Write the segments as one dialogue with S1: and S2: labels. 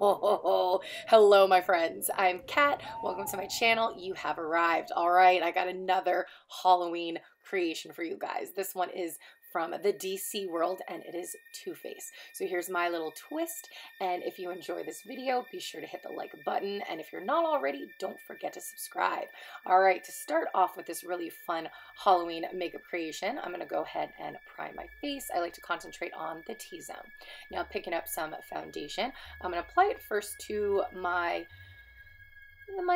S1: Hello, my friends. I'm Kat. Welcome to my channel. You have arrived. All right, I got another Halloween creation for you guys. This one is from the DC world, and it is Two-Face. So here's my little twist, and if you enjoy this video, be sure to hit the like button, and if you're not already, don't forget to subscribe. All right, to start off with this really fun Halloween makeup creation, I'm going to go ahead and prime my face. I like to concentrate on the T-zone. Now, picking up some foundation, I'm going to apply it first to my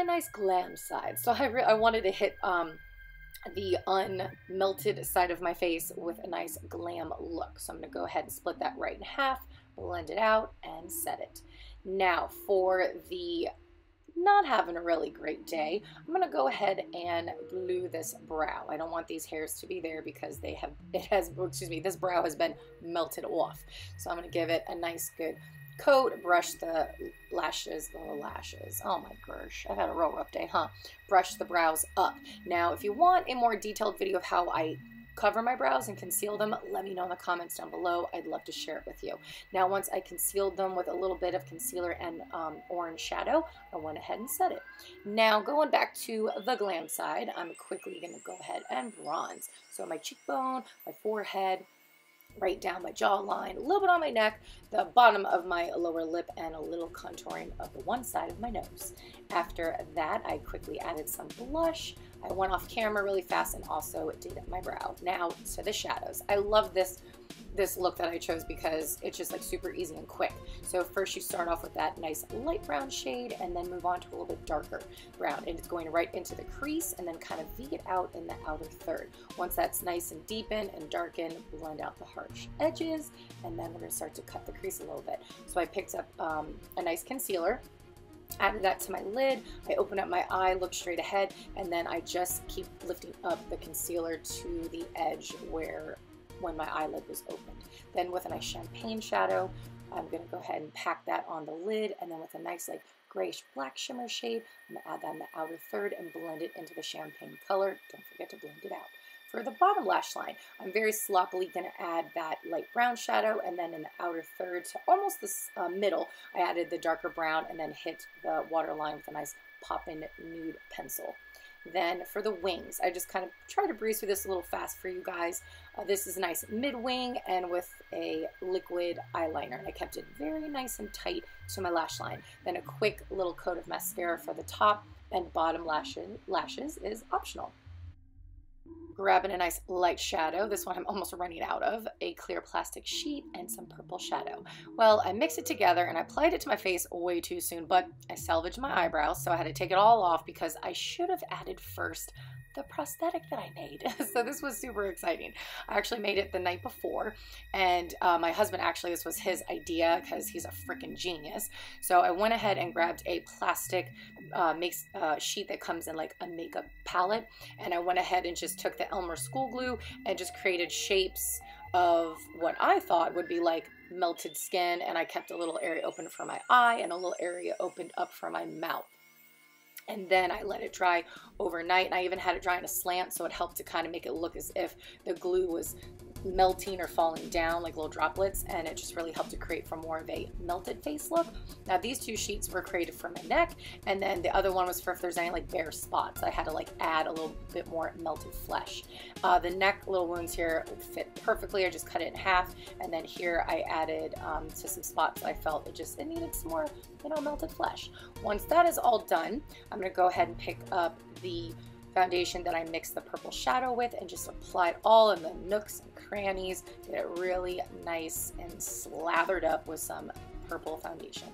S1: nice glam side. So I wanted to hit the unmelted side of my face with a nice glam look. So I'm going to go ahead and split that right in half, blend it out, and set it. Now, for the not having a really great day, I'm going to go ahead and glue this brow. I don't want these hairs to be there because this brow has been melted off. So I'm going to give it a nice good coat, brush the lashes, oh my gosh, I've had a real rough day, huh? Brush the brows up. Now, if you want a more detailed video of how I cover my brows and conceal them, let me know in the comments down below. I'd love to share it with you. Now, once I concealed them with a little bit of concealer and orange shadow, I went ahead and set it. Now, going back to the glam side, I'm quickly going to go ahead and bronze. So my cheekbone, my forehead, right down my jawline, a little bit on my neck, the bottom of my lower lip, and a little contouring of the one side of my nose. After that, I quickly added some blush. I went off camera really fast and also did my brow. Now to the shadows. I love this look that I chose because it's just like super easy and quick. So first you start off with that nice light brown shade and then move on to a little bit darker brown, and it's going right into the crease and then kind of V it out in the outer third. Once that's nice and deepened and darkened, blend out the harsh edges, and then we're going to start to cut the crease a little bit. So I picked up a nice concealer, added that to my lid, I open up my eye, look straight ahead, and then I just keep lifting up the concealer to the edge when my eyelid was opened. Then with a nice champagne shadow, I'm going to go ahead and pack that on the lid, and then with a nice like grayish black shimmer shade, I'm going to add that in the outer third and blend it into the champagne color. Don't forget to blend it out. For the bottom lash line, I'm very sloppily going to add that light brown shadow, and then in the outer third to almost the middle, I added the darker brown and then hit the waterline with a nice pop-in nude pencil. Then for the wings, I just kind of try to breeze through this a little fast for you guys. This is a nice mid-wing and with a liquid eyeliner. And I kept it very nice and tight to my lash line. Then a quick little coat of mascara for the top, and bottom lashes is optional. Grabbing a nice light shadow, this one I'm almost running out of, a clear plastic sheet, and some purple shadow. Well, I mixed it together and I applied it to my face way too soon, but I salvaged my eyebrows, so I had to take it all off because I should have added first the prosthetic that I made. So this was super exciting. I actually made it the night before, and my husband, actually, this was his idea because he's a freaking genius. So I went ahead and grabbed a plastic sheet that comes in like a makeup palette, and I went ahead and just took the Elmer school glue and just created shapes of what I thought would be like melted skin, and I kept a little area open for my eye and a little area opened up for my mouth. And then I let it dry overnight, and I even had it dry in a slant, so it helped to kind of make it look as if the glue was melting or falling down like little droplets, and it just really helped to create for more of a melted face look. Now these two sheets were created for my neck, and then the other one was for if there's any like bare spots. I had to like add a little bit more melted flesh. The neck little wounds here fit perfectly. I just cut it in half, and then here I added to some spots I felt it needed some more, melted flesh. Once that is all done, I'm going to go ahead and pick up the foundation that I mixed the purple shadow with and just apply it all in the nooks and crannies. Get it really nice and slathered up with some purple foundation.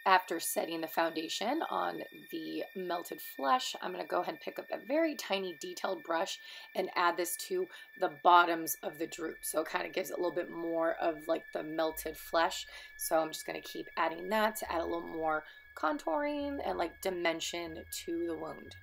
S1: After setting the foundation on the melted flesh, I'm going to go ahead and pick up a very tiny detailed brush and add this to the bottoms of the droop. So it kind of gives it a little bit more of like the melted flesh. So I'm just going to keep adding that to add a little more contouring and like dimension to the wound.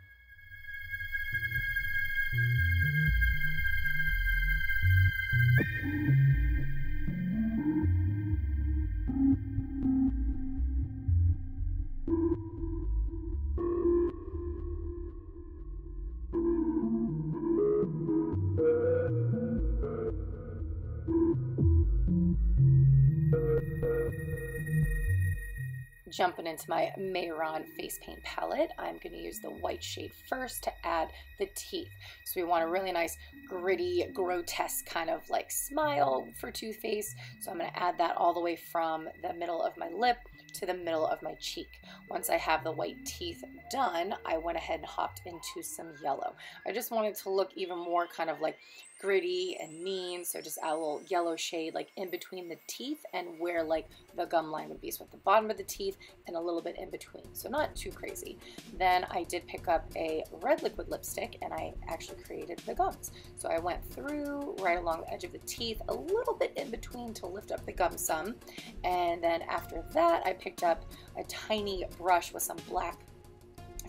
S1: Jumping into my Mayron face paint palette, I'm going to use the white shade first to add the teeth. So we want a really nice, gritty, grotesque kind of like smile for Too Faced. So I'm going to add that all the way from the middle of my lip to the middle of my cheek. Once I have the white teeth done, I went ahead and hopped into some yellow. I just wanted to look even more kind of like gritty and mean, so just add a little yellow shade like in between the teeth and where like the gum line would be, so at the bottom of the teeth and a little bit in between, so not too crazy. Then I did pick up a red liquid lipstick and I actually created the gums. So I went through right along the edge of the teeth, a little bit in between to lift up the gum some, and then after that I picked up a tiny brush with some black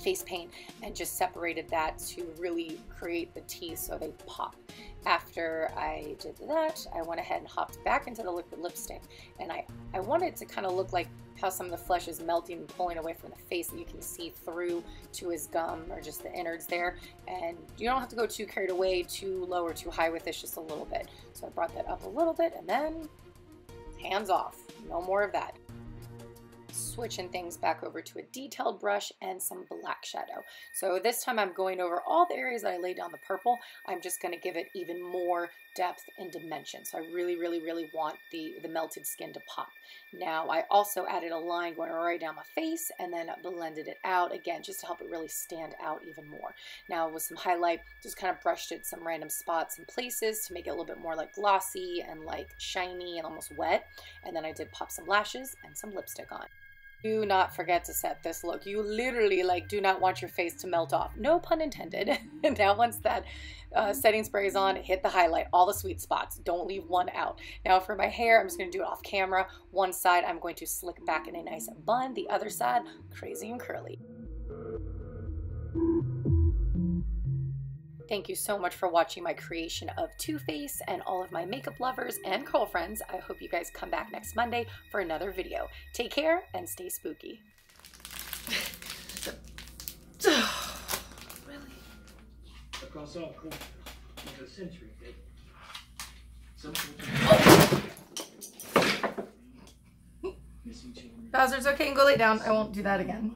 S1: face paint and just separated that to really create the teeth so they pop. After I did that, I went ahead and hopped back into the liquid lipstick, and I wanted it to kind of look like how some of the flesh is melting and pulling away from the face, and you can see through to his gum or just the innards there. And you don't have to go too carried away, too low or too high with this, just a little bit. So I brought that up a little bit, and then hands off, no more of that. Switching things back over to a detailed brush and some black shadow. So this time I'm going over all the areas that I laid down the purple. I'm just going to give it even more depth and dimension. So I really want the melted skin to pop. Now I also added a line going right down my face and then blended it out again just to help it really stand out even more. Now with some highlight, just kind of brushed it some random spots and places to make it a little bit more like glossy and like shiny and almost wet. And then I did pop some lashes and some lipstick on. Do not forget to set this look. You literally like do not want your face to melt off. No pun intended. And now once that setting spray is on, hit the highlight, all the sweet spots. Don't leave one out. Now for my hair, I'm just going to do it off camera. One side I'm going to slick back in a nice bun. The other side, crazy and curly. Thank you so much for watching my creation of Too Faced, and all of my makeup lovers and girlfriends. I hope you guys come back next Monday for another video. Take care and stay spooky.
S2: Really? Across all corners of the century,
S1: Bowser's okay, and go lay down. I won't do that again.